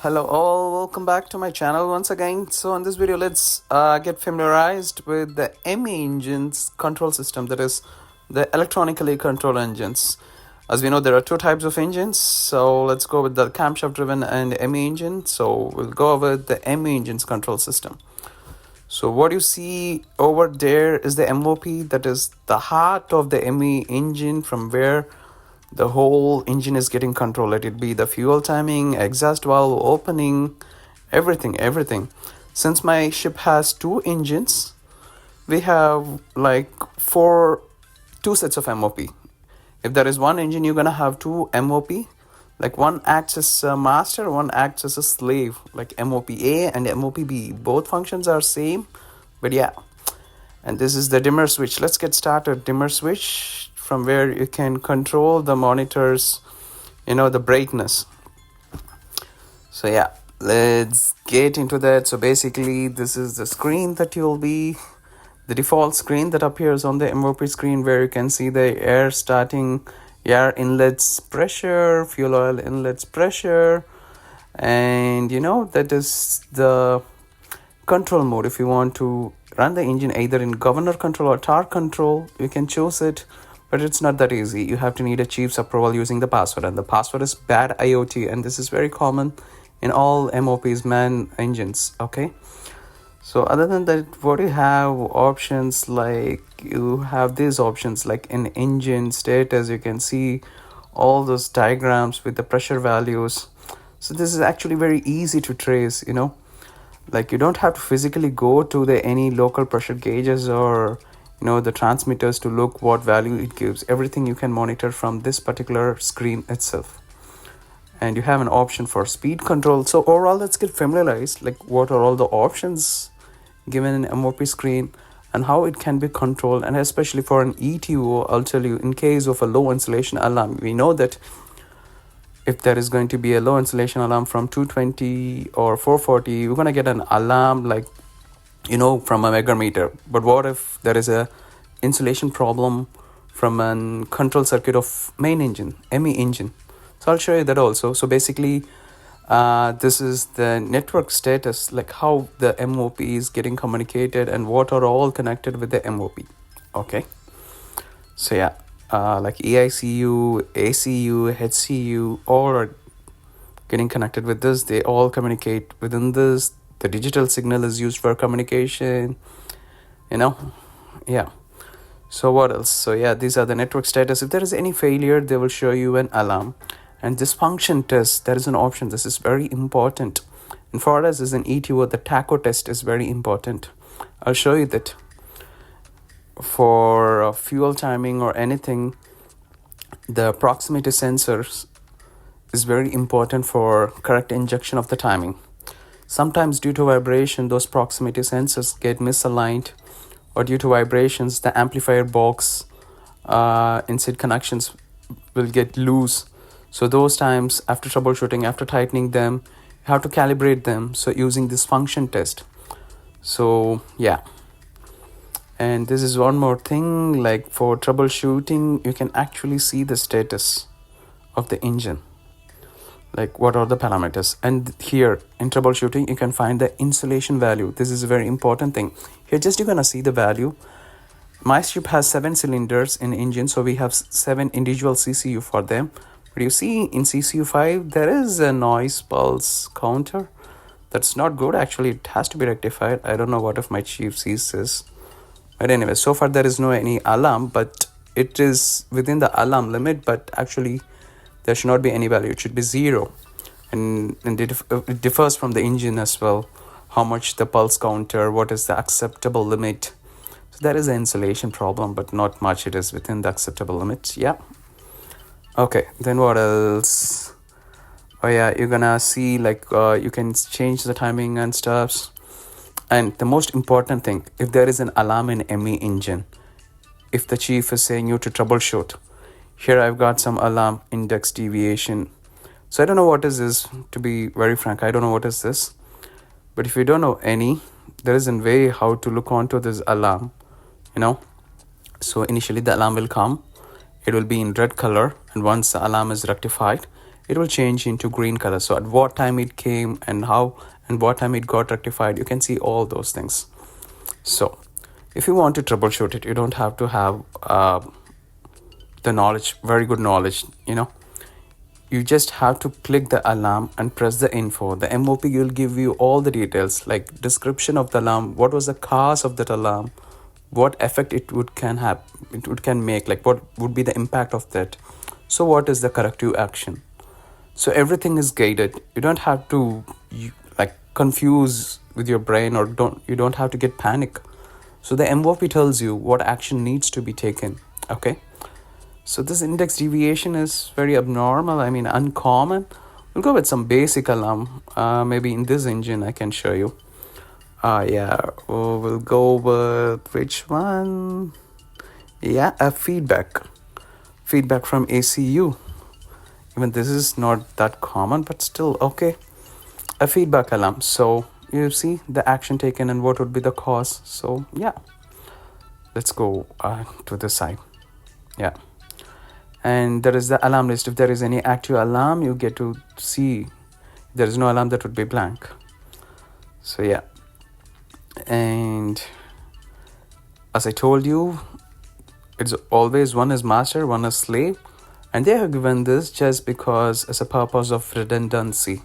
Hello all, welcome back to my channel once again. So in this video, let's get familiarized with the ME engines control system, that is the electronically controlled engines. As we know, there are two types of engines. So let's go with the camshaft driven and ME engine. So we'll go over the ME engines control system. So what you see over there is the MOP, that is the heart of the ME engine, from where the whole engine is getting controlled. Let it be the fuel timing, exhaust valve opening, everything. Since my ship has two engines, we have like two sets of MOP. If there is one engine, you're gonna have two MOP. Like one acts as a master, one acts as a slave, like MOP A and MOP B. Both functions are same, but yeah. And this is the dimmer switch. Let's get started. Dimmer switch, from where you can control the monitors, the brightness. So yeah, let's get into that. So basically, this is the screen that you'll be, the default screen that appears on the MOP screen, where you can see the air inlets pressure, fuel oil inlets pressure, and that is the control mode. If you want to run the engine either in governor control or torque control, you can choose it, but it's not that easy. You have to need a chief's approval using the password, and the password is bad IoT, and this is very common in all MOPs man engines. Okay, so other than that, what you have options, like you have these options like in engine status. You can see all those diagrams with the pressure values. So this is actually very easy to trace. Like you don't have to physically go to the any local pressure gauges or the transmitters to look what value it gives. Everything you can monitor from this particular screen itself. And you have an option for speed control. So overall, let's get familiarized, like what are all the options given in MOP screen and how it can be controlled. And especially for an ETO, I'll tell you, in case of a low insulation alarm, we know that if there is going to be a low insulation alarm from 220 or 440, we're going to get an alarm like from a megameter. But what if there is a insulation problem from a control circuit of main engine, ME engine? So I'll show you that also. So basically, this is the network status, like how the MOP is getting communicated and what are all connected with the MOP. Okay, so yeah, like EICU, ACU, HCU, all are getting connected with this. They all communicate within this. The digital signal is used for communication, yeah. So what else? So yeah, these are the network status. If there is any failure, they will show you an alarm. And this function test, there is an option. This is very important. And for us as an ETO, the TACO test is very important. I'll show you that. For fuel timing or anything, the proximity sensors is very important for correct injection of the timing. Sometimes due to vibration, those proximity sensors get misaligned, or due to vibrations, the amplifier box inside connections will get loose. So those times, after troubleshooting, after tightening them, you have to calibrate them. So using this function test. So yeah. And this is one more thing, like for troubleshooting, you can actually see the status of the engine. Like what are the parameters. And here in troubleshooting, you can find the insulation value. This is a very important thing. Here just you're gonna see the value. My ship has 7 cylinders in engine, so we have 7 individual CCU for them. But you see in CCU 5, there is a noise pulse counter. That's not good. Actually, it has to be rectified. I don't know what if my chief sees this. But anyway, so far there is no any alarm, but it is within the alarm limit. But actually, there should not be any value. It should be 0. And it differs from the engine as well. How much the pulse counter, what is the acceptable limit. So there is an insulation problem, but not much. It is within the acceptable limit. Yeah. Okay, then what else? Oh yeah, you're gonna see like you can change the timing and stuff. And the most important thing, if there is an alarm in ME engine, if the chief is saying you to troubleshoot, here I've got some alarm index deviation. So I don't know what is this, to be very frank. I don't know what is this. But if you don't know any, there is a way how to look onto this alarm, So initially the alarm will come. It will be in red color. And once the alarm is rectified, it will change into green color. So at what time it came and how and what time it got rectified, you can see all those things. So if you want to troubleshoot it, you don't have to have the knowledge, very good knowledge, you just have to click the alarm and press the info. The MOP will give you all the details, like description of the alarm, what was the cause of that alarm, what effect it can make, like what would be the impact of that. So what is the corrective action? So everything is guided. You don't have to confuse with your brain, or you don't have to get panic. So the MOP tells you what action needs to be taken. Okay. So this index deviation is very abnormal, uncommon. We'll go with some basic alarm. Maybe in this engine I can show you. We'll go with which one? Yeah, a feedback from ACU. Even this is not that common, but still okay. A feedback alarm. So you see the action taken and what would be the cause. So yeah, let's go to this side. Yeah. And there is the alarm list. If there is any active alarm, you get to see. If there is no alarm, that would be blank. So yeah. And as I told you, it's always one is master, one is slave. And they have given this just because as a purpose of redundancy.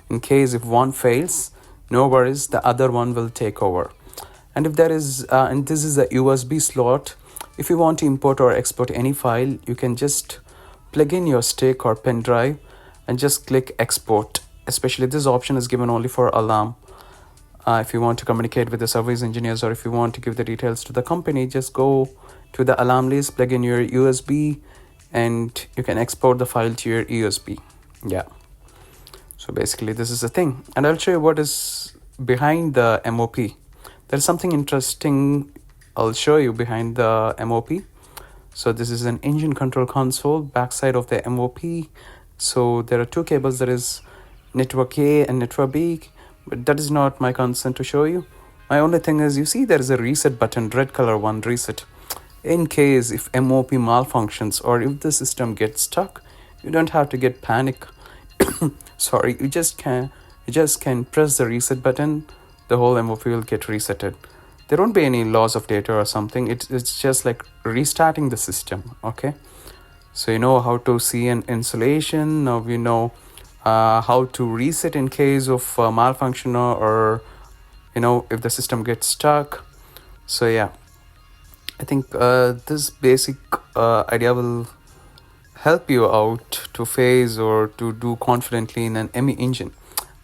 In case if one fails, no worries, the other one will take over. And if there is, and this is a USB slot, if you want to import or export any file, you can just plug in your stick or pen drive and just click export. Especially this option is given only for alarm. If you want to communicate with the service engineers, or if you want to give the details to the company, just go to the alarm list, plug in your USB, and you can export the file to your USB. Yeah. So basically this is the thing. And I'll show you what is behind the MOP. There's something interesting I'll show you behind the MOP. So this is an engine control console, backside of the MOP. So there are two cables, there is network A and network B, but that is not my concern to show you. My only thing is, you see there is a reset button, red color one, reset. In case if MOP malfunctions or if the system gets stuck, you don't have to get panic. Sorry, you just can press the reset button, the whole MOP will get resetted. There won't be any loss of data or something. It's just like restarting the system. Okay, so you know how to see an installation. Now you know how to reset in case of malfunction, or if the system gets stuck. So yeah, I think this basic idea will help you out to phase or to do confidently in an ME engine.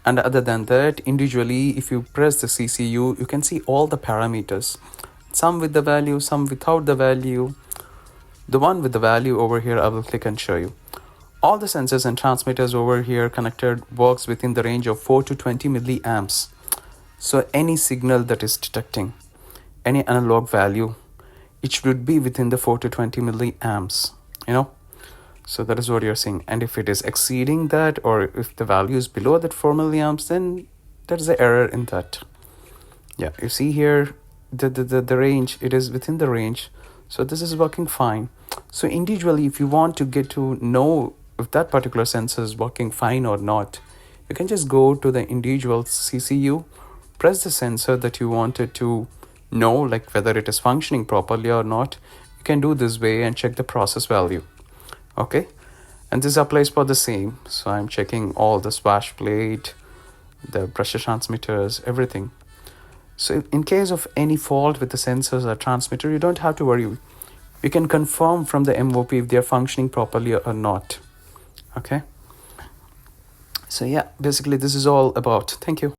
And other than that, individually, if you press the CCU, you can see all the parameters, some with the value, some without the value. The one with the value over here, I will click and show you. All the sensors and transmitters over here connected works within the range of 4 to 20 milliamps. So any signal that is detecting, any analog value, it should be within the 4 to 20 milliamps, So that is what you're seeing. And if it is exceeding that, or if the value is below that 4 milliamps, then there's an error in that. Yeah, you see here, the range, it is within the range. So this is working fine. So individually, if you want to get to know if that particular sensor is working fine or not, you can just go to the individual CCU, press the sensor that you wanted to know, like whether it is functioning properly or not. You can do this way and check the process value. Okay, and this applies for the same. So I'm checking all the swash plate, the pressure transmitters, everything. So in case of any fault with the sensors or transmitter, you don't have to worry. You can confirm from the MOP if they're functioning properly or not. Okay, so yeah, basically this is all about. Thank you.